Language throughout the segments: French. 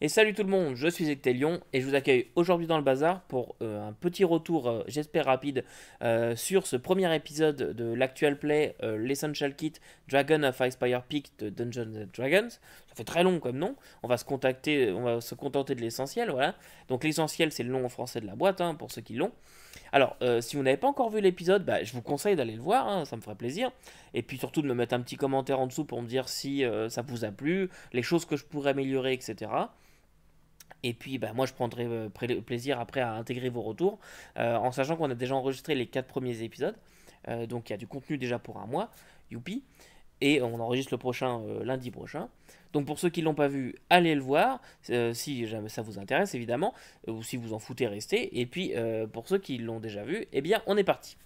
Et salut tout le monde, je suis Ectelion et je vous accueille aujourd'hui dans le bazar pour un petit retour, j'espère rapide, sur ce premier épisode de l'actual play l'Essential Kit Dragon of Icespire Peak de Dungeons and Dragons. Ça fait très long comme nom, on va se contenter de l'essentiel, voilà. Donc l'essentiel c'est le nom en français de la boîte, hein, pour ceux qui l'ont. Alors, si vous n'avez pas encore vu l'épisode, bah, je vous conseille d'aller le voir, hein, ça me ferait plaisir. Et puis surtout de me mettre un petit commentaire en dessous pour me dire si ça vous a plu, les choses que je pourrais améliorer, etc. Et puis, bah, moi, je prendrai plaisir après à intégrer vos retours, en sachant qu'on a déjà enregistré les 4 premiers épisodes. Donc, il y a du contenu déjà pour un mois. Youpi. Et on enregistre le prochain lundi prochain. Donc, pour ceux qui ne l'ont pas vu, allez le voir, si jamais ça vous intéresse, évidemment, ou si vous en foutez, restez. Et puis, pour ceux qui l'ont déjà vu, eh bien, on est parti.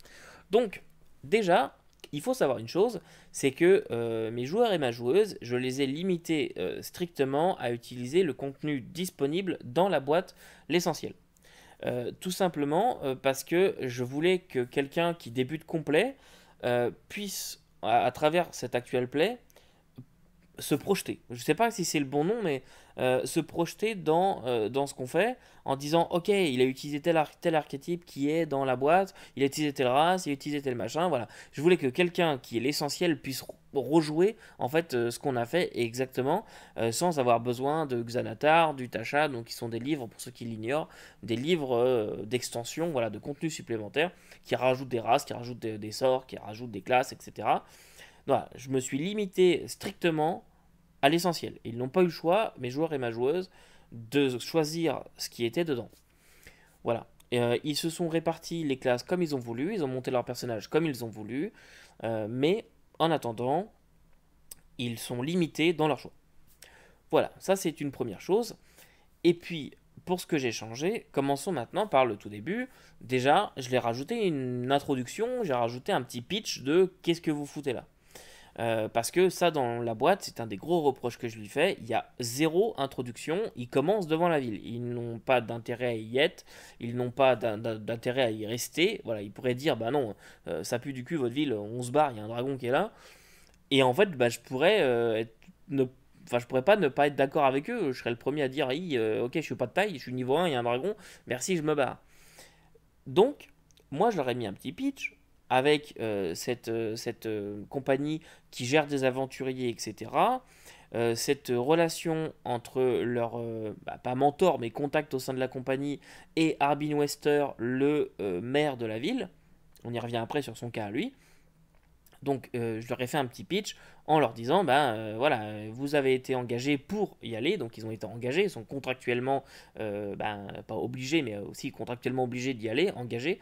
Donc, déjà, il faut savoir une chose, c'est que mes joueurs et ma joueuse, je les ai limités strictement à utiliser le contenu disponible dans la boîte, l'essentiel. Tout simplement parce que je voulais que quelqu'un qui débute complet puisse, à travers cet actual play, se projeter. Je ne sais pas si c'est le bon nom, mais se projeter dans ce qu'on fait en disant ok, il a utilisé tel archétype qui est dans la boîte, il a utilisé telle race, il a utilisé tel machin, voilà. Je voulais que quelqu'un qui est l'essentiel puisse rejouer en fait ce qu'on a fait exactement sans avoir besoin de Xanatar, du Tasha, donc qui sont des livres pour ceux qui l'ignorent, des livres d'extension, voilà, de contenu supplémentaire qui rajoutent des races, qui rajoutent des sorts, qui rajoutent des classes, etc. Voilà, je me suis limité strictement à l'essentiel. Ils n'ont pas eu le choix, mes joueurs et ma joueuse, de choisir ce qui était dedans. Voilà. Ils se sont répartis les classes comme ils ont voulu, ils ont monté leur personnage comme ils ont voulu, mais en attendant, ils sont limités dans leur choix. Voilà, ça c'est une première chose. Et puis, pour ce que j'ai changé, commençons maintenant par le tout début. Déjà, je l'ai rajouté une introduction, j'ai rajouté un petit pitch de qu'est-ce que vous foutez là. Parce que ça, dans la boîte, c'est un des gros reproches que je lui fais. Il y a zéro introduction. Ils commencent devant la ville. Ils n'ont pas d'intérêt à y être. Ils n'ont pas d'intérêt à y rester. Voilà, ils pourraient dire bah non, ça pue du cul votre ville, on se barre, il y a un dragon qui est là. Et en fait, bah, je pourrais ne Enfin, je pourrais pas ne pas être d'accord avec eux. Je serais le premier à dire, ok, je suis pas de taille, je suis niveau 1, il y a un dragon, merci, je me barre. Donc, moi, je leur ai mis un petit pitch avec cette compagnie qui gère des aventuriers, etc. Cette relation entre leur, pas mentor, mais contact au sein de la compagnie et Arbin Wester, le maire de la ville. On y revient après sur son cas à lui. Donc je leur ai fait un petit pitch en leur disant, voilà, vous avez été engagés pour y aller, donc ils ont été engagés, ils sont contractuellement, pas obligés, mais aussi contractuellement obligés d'y aller, engagés,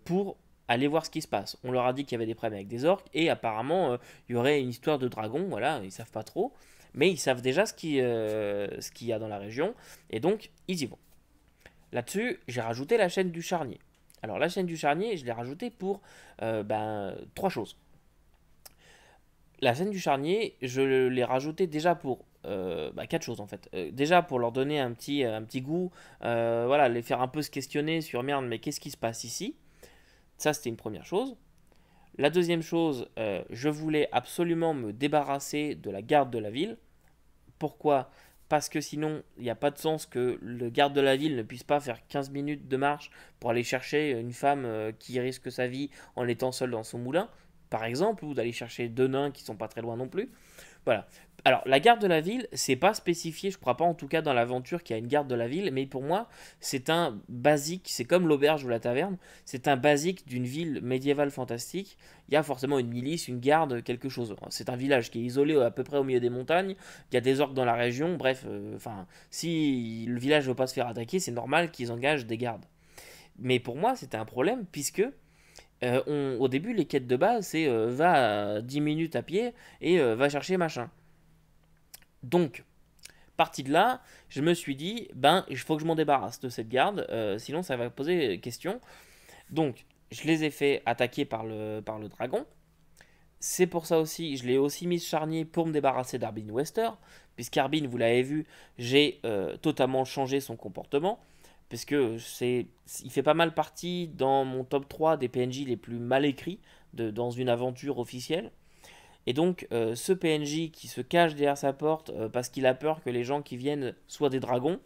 pour aller voir ce qui se passe. On leur a dit qu'il y avait des problèmes avec des orques, et apparemment il y aurait une histoire de dragon, voilà, ils savent pas trop, mais ils savent déjà ce qu'il y a dans la région, et donc ils y vont. Là-dessus, j'ai rajouté la chaîne du charnier. Alors la chaîne du charnier, je l'ai rajoutée pour trois choses. La scène du charnier, je l'ai rajouté déjà pour quatre choses en fait. Déjà pour leur donner un petit goût, voilà, les faire un peu se questionner sur merde, mais qu'est-ce qui se passe ici. Ça, c'était une première chose. La deuxième chose, je voulais absolument me débarrasser de la garde de la ville. Pourquoi? Parce que sinon, il n'y a pas de sens que le garde de la ville ne puisse pas faire 15 minutes de marche pour aller chercher une femme qui risque sa vie en étant seule dans son moulin, par exemple, ou d'aller chercher deux nains qui sont pas très loin non plus. Voilà. Alors, la garde de la ville, c'est pas spécifié, je crois pas en tout cas dans l'aventure qu'il y a une garde de la ville, mais pour moi, c'est un basique, c'est comme l'auberge ou la taverne, c'est un basique d'une ville médiévale fantastique. Il y a forcément une milice, une garde, quelque chose. C'est un village qui est isolé à peu près au milieu des montagnes, il y a des orques dans la région, bref, si le village veut pas se faire attaquer, c'est normal qu'ils engagent des gardes. Mais pour moi, c'était un problème puisque au début, les quêtes de base, c'est va à 10 minutes à pied et va chercher machin. Donc, parti de là, je me suis dit, il faut que je m'en débarrasse de cette garde, sinon ça va poser question. Donc, je les ai fait attaquer par le dragon. C'est pour ça aussi, je l'ai aussi mis charnier pour me débarrasser d'Arbin Wester, puisqu'Arbin, vous l'avez vu, j'ai totalement changé son comportement, puisque il fait pas mal partie dans mon top 3 des PNJ les plus mal écrits dans une aventure officielle. Et donc, ce PNJ qui se cache derrière sa porte parce qu'il a peur que les gens qui viennent soient des dragons,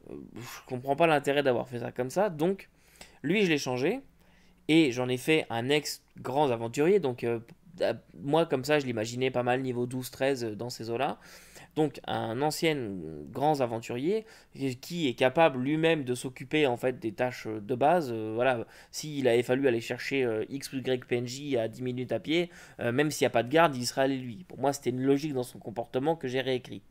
je comprends pas l'intérêt d'avoir fait ça comme ça. Donc, lui, je l'ai changé et j'en ai fait un ex-grand aventurier. Donc, moi, comme ça, je l'imaginais pas mal niveau 12-13 dans ces eaux-là. Donc un ancien grand aventurier qui est capable lui-même de s'occuper en fait des tâches de base. Voilà, s'il avait fallu aller chercher X ou Y PNJ à 10 minutes à pied, même s'il n'y a pas de garde, il serait allé lui. Pour moi, c'était une logique dans son comportement que j'ai réécrit.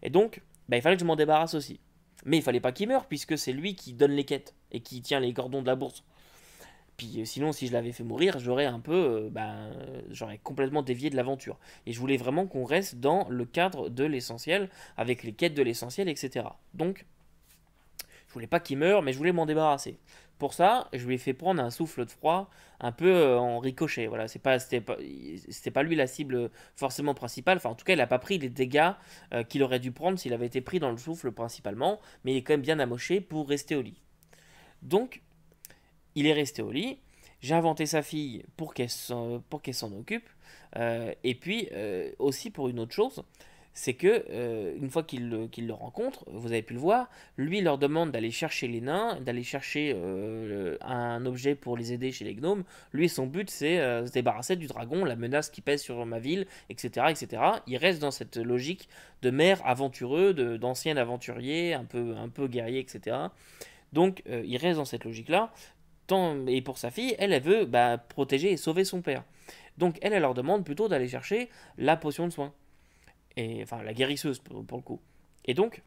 Et donc, bah, il fallait que je m'en débarrasse aussi. Mais il fallait pas qu'il meure puisque c'est lui qui donne les quêtes et qui tient les cordons de la bourse. Puis sinon, si je l'avais fait mourir, j'aurais complètement dévié de l'aventure. Et je voulais vraiment qu'on reste dans le cadre de l'essentiel, avec les quêtes de l'essentiel, etc. Donc, je voulais pas qu'il meure, mais je voulais m'en débarrasser. Pour ça, je lui ai fait prendre un souffle de froid, un peu en ricochet. Voilà, c'était pas lui la cible forcément principale. Enfin, en tout cas, il n'a pas pris les dégâts qu'il aurait dû prendre s'il avait été pris dans le souffle principalement. Mais il est quand même bien amoché pour rester au lit. Donc, il est resté au lit. J'ai inventé sa fille pour qu'elle s'en occupe. Et puis aussi pour une autre chose, c'est que une fois qu'il le rencontre, vous avez pu le voir, lui il leur demande d'aller chercher les nains, d'aller chercher un objet pour les aider chez les gnomes. Lui son but c'est se débarrasser du dragon, la menace qui pèse sur ma ville, etc., etc. Il reste dans cette logique de maire aventureux, d'ancien aventurier, un peu guerrier, etc. Donc il reste dans cette logique là. Et pour sa fille, elle veut protéger et sauver son père. Donc elle leur demande plutôt d'aller chercher la potion de soin. Et, enfin, la guérisseuse pour le coup. Et donc,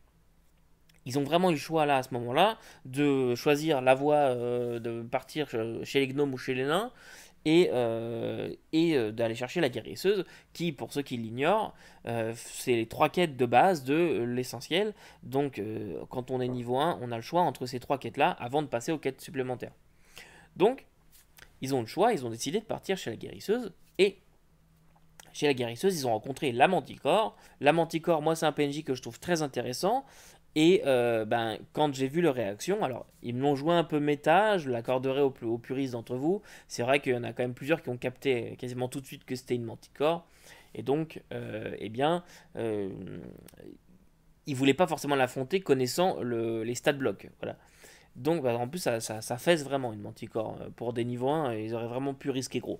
ils ont vraiment eu le choix là, à ce moment-là, de choisir la voie de partir chez les gnomes ou chez les nains, et d'aller chercher la guérisseuse, qui, pour ceux qui l'ignorent, c'est les trois quêtes de base de l'essentiel. Donc, quand on est niveau 1, on a le choix entre ces trois quêtes-là avant de passer aux quêtes supplémentaires. Donc, ils ont le choix, ils ont décidé de partir chez la guérisseuse, et chez la guérisseuse, ils ont rencontré la Manticore. La Manticore, moi, c'est un PNJ que je trouve très intéressant, et quand j'ai vu leur réaction, alors ils me l'ont joué un peu méta, je l'accorderai aux puristes d'entre vous, c'est vrai qu'il y en a quand même plusieurs qui ont capté quasiment tout de suite que c'était une Manticore, et donc, ils voulaient pas forcément l'affronter connaissant les stat blocks, voilà. Donc, en plus, ça fesse vraiment une Manticore. Pour des niveaux 1, ils auraient vraiment pu risquer gros.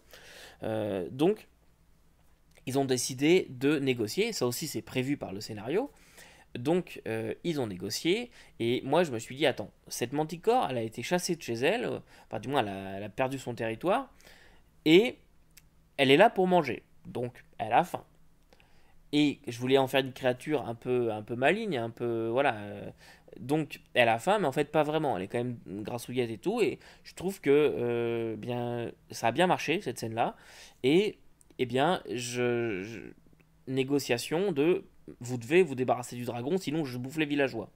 Donc, ils ont décidé de négocier. Ça aussi, c'est prévu par le scénario. Donc, ils ont négocié. Et moi, je me suis dit, attends, cette Manticore, elle a été chassée de chez elle. Enfin, du moins, elle a perdu son territoire. Et elle est là pour manger. Donc, elle a faim. Et je voulais en faire une créature un peu maligne, un peu. Voilà. Donc, elle a faim, mais en fait, pas vraiment. Elle est quand même grassouillette et tout. Et je trouve que ça a bien marché, cette scène-là. Et, eh bien, négociation de vous devez vous débarrasser du dragon, sinon je bouffe les villageois.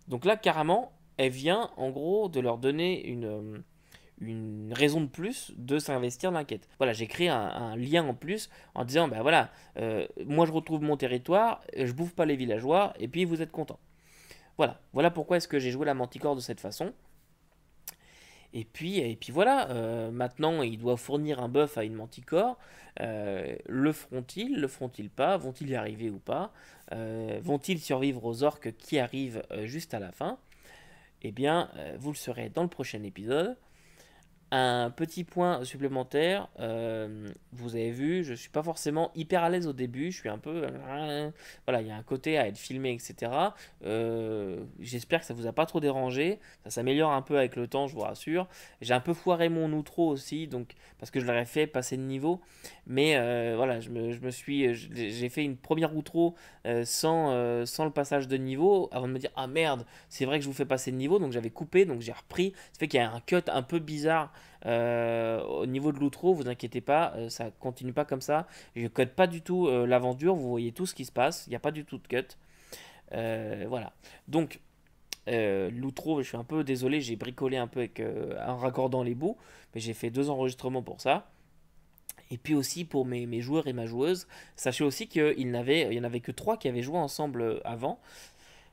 Donc là, carrément, elle vient en gros de leur donner une raison de plus de s'investir dans la quête. Voilà, j'ai créé un lien en plus en disant, ben voilà, moi je retrouve mon territoire, je bouffe pas les villageois, et puis vous êtes content. Voilà pourquoi est-ce que j'ai joué la Manticore de cette façon. Et puis voilà, maintenant ils doivent fournir un buff à une Manticore. Le feront-ils? Le feront-ils pas? Vont-ils y arriver ou pas? Vont-ils survivre aux orques qui arrivent juste à la fin? Eh bien, vous le saurez dans le prochain épisode. Un petit point supplémentaire, vous avez vu, je suis pas forcément hyper à l'aise au début, je suis un peu... voilà, il y a un côté à être filmé, etc. J'espère que ça vous a pas trop dérangé, ça s'améliore un peu avec le temps, je vous rassure. J'ai un peu foiré mon outro aussi, donc, parce que je l'aurais fait passer de niveau, mais voilà, j'ai fait une première outro sans le passage de niveau, avant de me dire, ah merde, c'est vrai que je vous fais passer de niveau, donc j'avais coupé, donc j'ai repris, ça fait qu'il y a un cut un peu bizarre au niveau de l'outro, vous inquiétez pas, ça continue pas comme ça. Je code pas du tout l'aventure, vous voyez tout ce qui se passe, il n'y a pas du tout de cut. Voilà. Donc, l'outro, je suis un peu désolé, j'ai bricolé un peu en raccordant les bouts, mais j'ai fait 2 enregistrements pour ça. Et puis aussi pour mes joueurs et ma joueuse, sachez aussi qu'il n'y en avait que 3 qui avaient joué ensemble avant.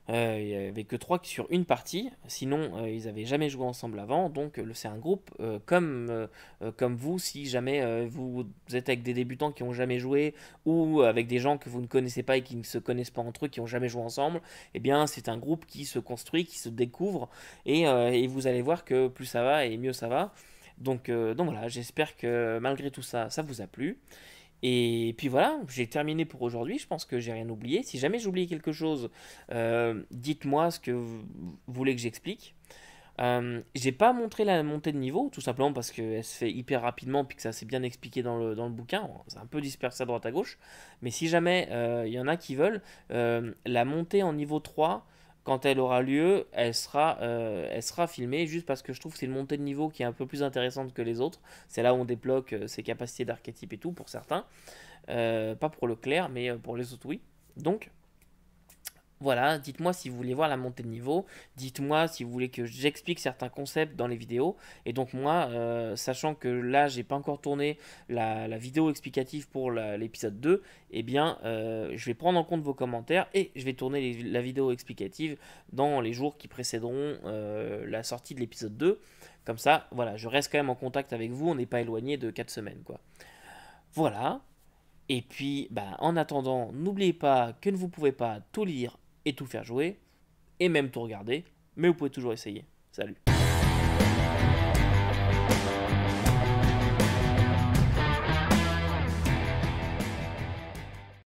Il n'y avait que 3 sur une partie, sinon ils n'avaient jamais joué ensemble avant, donc c'est un groupe comme vous, si jamais vous êtes avec des débutants qui n'ont jamais joué, ou avec des gens que vous ne connaissez pas et qui ne se connaissent pas entre eux, qui n'ont jamais joué ensemble, eh bien c'est un groupe qui se construit, qui se découvre, et vous allez voir que plus ça va et mieux ça va. Donc voilà, j'espère que malgré tout ça, ça vous a plu. Et puis voilà, j'ai terminé pour aujourd'hui. Je pense que j'ai rien oublié. Si jamais j'ai oublié quelque chose, dites-moi ce que vous voulez que j'explique. J'ai pas montré la montée de niveau, tout simplement parce qu'elle se fait hyper rapidement, puis que ça s'est bien expliqué dans le bouquin. C'est un peu dispersé à droite à gauche. Mais si jamais il y en a qui veulent, la montée en niveau 3, quand elle aura lieu, elle sera filmée, juste parce que je trouve que c'est une montée de niveau qui est un peu plus intéressante que les autres. C'est là où on débloque ses capacités d'archétype et tout, pour certains. Pas pour le clair, mais pour les autres, oui. Donc, voilà, dites-moi si vous voulez voir la montée de niveau, dites-moi si vous voulez que j'explique certains concepts dans les vidéos. Et donc moi, sachant que là, j'ai pas encore tourné la vidéo explicative pour l'épisode 2, eh bien, je vais prendre en compte vos commentaires et je vais tourner la vidéo explicative dans les jours qui précéderont la sortie de l'épisode 2. Comme ça, voilà, je reste quand même en contact avec vous, on n'est pas éloigné de 4 semaines, quoi. Voilà. Et puis, bah, en attendant, n'oubliez pas que vous ne pouvez pas tout lire et tout faire jouer, et même tout regarder, mais vous pouvez toujours essayer. Salut.